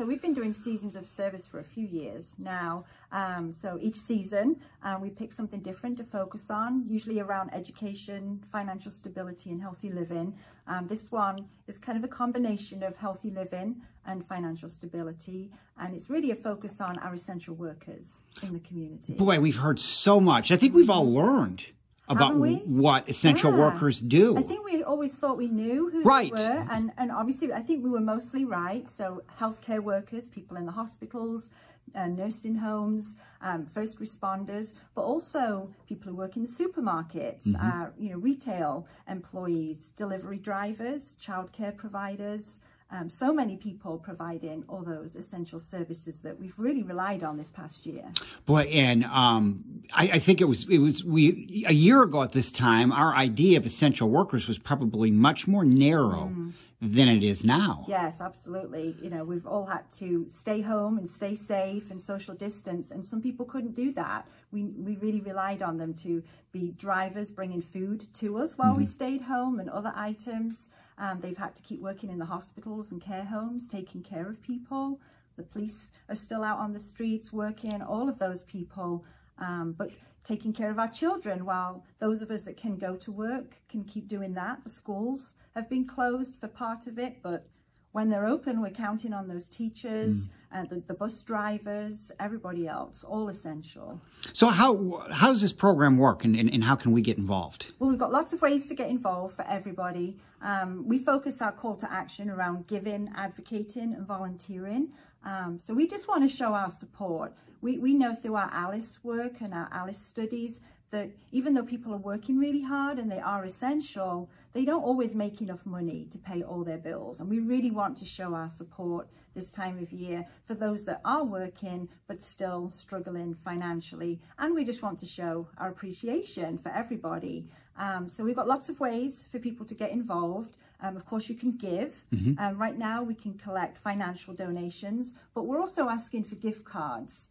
So we've been doing seasons of service for a few years now. So each season we pick something different to focus on, usually around education, financial stability and healthy living. This one is kind of a combination of healthy living and financial stability, and it's really a focus on our essential workers in the community. Boy, we've heard so much. I think we've all learned about what essential workers do. I think we always thought we knew who they were, and obviously I think we were mostly right. So healthcare workers, people in the hospitals, nursing homes, first responders, but also people who work in the supermarkets, retail employees, delivery drivers, childcare providers. So many people providing all those essential services that we've really relied on this past year. Boy, and I think it was a year ago at this time, our idea of essential workers was probably much more narrow than it is now. Yes, absolutely. You know, we've all had to stay home and stay safe and social distance, and some people couldn't do that. We really relied on them to be drivers bringing food to us while we stayed home and other items. They've had to keep working in the hospitals and care homes, taking care of people. The police are still out on the streets working, all of those people, but taking care of our children while those of us that can go to work can keep doing that. The schools have been closed for part of it, but when they're open, we're counting on those teachers and the bus drivers, everybody else, all essential. So how does this program work, and how can we get involved? Well, we've got lots of ways to get involved for everybody. We focus our call to action around giving, advocating and volunteering. So we just want to show our support. We know through our ALICE work and our ALICE studies that even though people are working really hard and they are essential, they don't always make enough money to pay all their bills. And we really want to show our support this time of year for those that are working but still struggling financially. And we just want to show our appreciation for everybody. So we've got lots of ways for people to get involved. Of course, you can give. Right now, we can collect financial donations, but we're also asking for gift cards.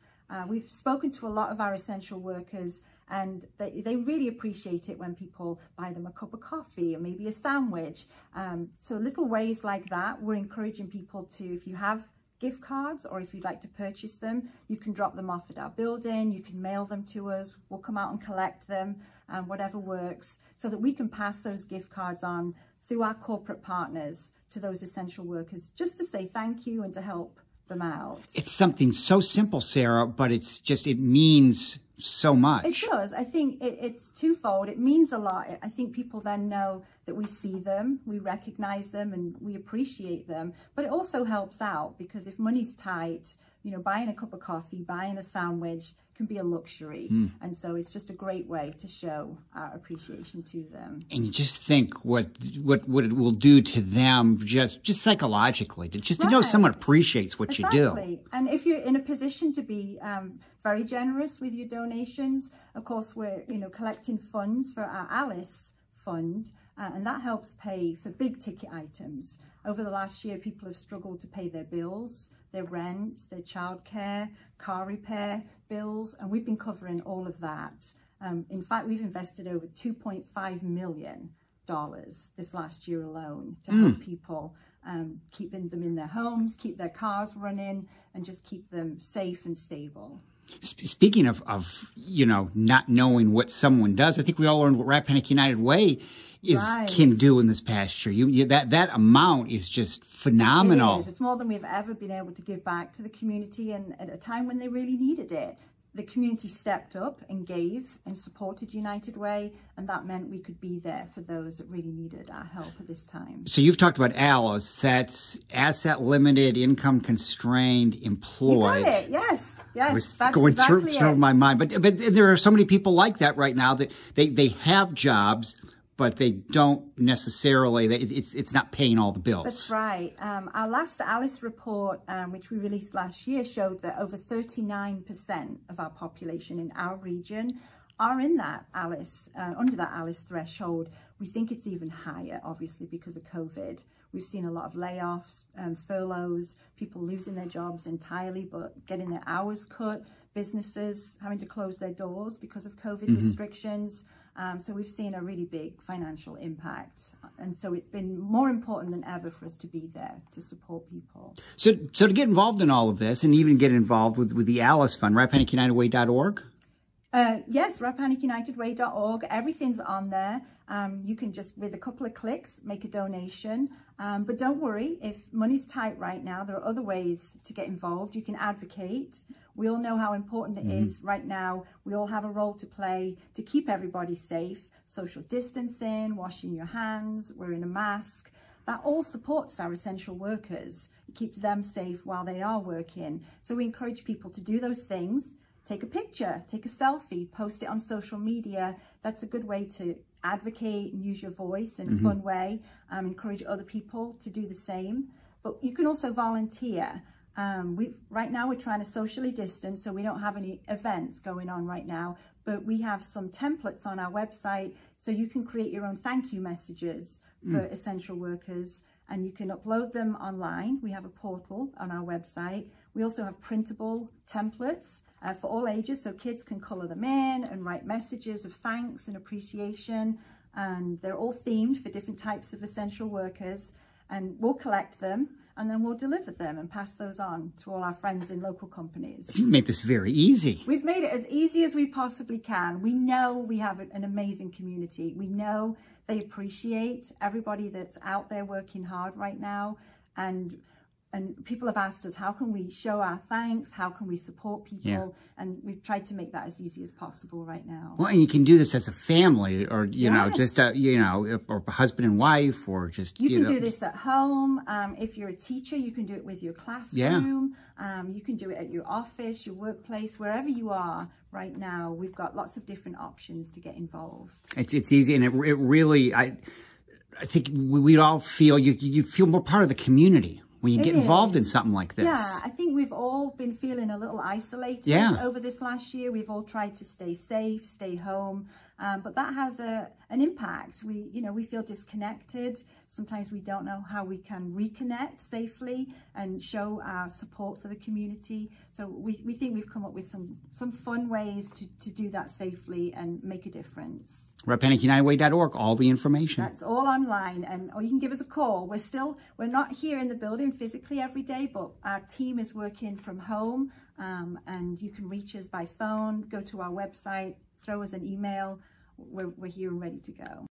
We've spoken to a lot of our essential workers, and they really appreciate it when people buy them a cup of coffee or maybe a sandwich. So little ways like that, we're encouraging people to, if you have gift cards or if you'd like to purchase them, you can drop them off at our building, you can mail them to us, we'll come out and collect them, whatever works, so that we can pass those gift cards on through our corporate partners to those essential workers, just to say thank you and to help them out. It's something so simple, Sarah, but it means so much. It does. I think it's twofold. It means a lot. I think people then know that we see them, we recognize them, and we appreciate them. But it also helps out, because if money's tight, you know, buying a cup of coffee, buying a sandwich can be a luxury. And so it's just a great way to show our appreciation to them. And you just think what it will do to them just psychologically, to know someone appreciates what you do. And if you're in a position to be very generous with your donations, of course, we're collecting funds for our ALICE fund, and that helps pay for big ticket items. Over the last year, people have struggled to pay their bills, their rent, their childcare, car repair bills, and we've been covering all of that. In fact, we've invested over $2.5 million this last year alone to help people, keeping them in their homes, keep their cars running, and just keep them safe and stable. Speaking of not knowing what someone does, I think we all learned what Rappahannock United Way can do in this past year. That amount is just phenomenal. It is. It's more than we've ever been able to give back to the community, and at a time when they really needed it. The community stepped up and gave and supported United Way, and that meant we could be there for those that really needed our help at this time. So you've talked about ALICE, that's asset limited, income constrained, employed. You got it. Yes, that's going exactly through my mind. But there are so many people like that right now that they have jobs, but they don't necessarily, it's not paying all the bills. That's right. Our last ALICE report, which we released last year, showed that over 39% of our population in our region are in that ALICE, under that ALICE threshold. We think it's even higher, obviously, because of COVID. We've seen a lot of layoffs, furloughs, people losing their jobs entirely, but getting their hours cut, businesses having to close their doors because of COVID restrictions. So we've seen a really big financial impact. And so it's been more important than ever for us to be there to support people. So to get involved in all of this and even get involved with the Alice Fund, RappahannockUnitedWay.org? Yes, RappahannockUnitedWay.org. Everything's on there. You can just, with a couple of clicks, make a donation. But don't worry, if money's tight right now, there are other ways to get involved. You can advocate. We all know how important it is right now. We all have a role to play to keep everybody safe. Social distancing, washing your hands, wearing a mask. That all supports our essential workers. It keeps them safe while they are working. So we encourage people to do those things. Take a picture, take a selfie, post it on social media. That's a good way to advocate and use your voice in a fun way. Encourage other people to do the same. But you can also volunteer. Right now we're trying to socially distance, so we don't have any events going on right now. But we have some templates on our website, so you can create your own thank you messages for essential workers, and you can upload them online. We have a portal on our website. We also have printable templates for all ages, so kids can colour them in and write messages of thanks and appreciation. And they're all themed for different types of essential workers. And we'll collect them, and then we'll deliver them and pass those on to all our friends in local companies. You make this very easy. We've made it as easy as we possibly can. We know we have an amazing community. We know they appreciate everybody that's out there working hard right now. And people have asked us, how can we show our thanks? How can we support people? Yeah. And we've tried to make that as easy as possible right now. Well, and you can do this as a family, or, you know, just, or husband and wife, or just, you can do this at home. If you're a teacher, you can do it with your classroom. Yeah. You can do it at your office, your workplace, wherever you are right now. We've got lots of different options to get involved. It's easy, and it really, I think we all feel, you feel more part of the community when you get involved in something like this. Yeah, I think we've all been feeling a little isolated over this last year. We've all tried to stay safe, stay home, but that has an impact. We feel disconnected. Sometimes we don't know how we can reconnect safely and show our support for the community. So we think we've come up with some fun ways to do that safely and make a difference. RappahannockUnitedWay.org, all the information. That's all online, or you can give us a call. We're not here in the building physically every day, but our team is working from home, and you can reach us by phone, go to our website, throw us an email. We're here and ready to go.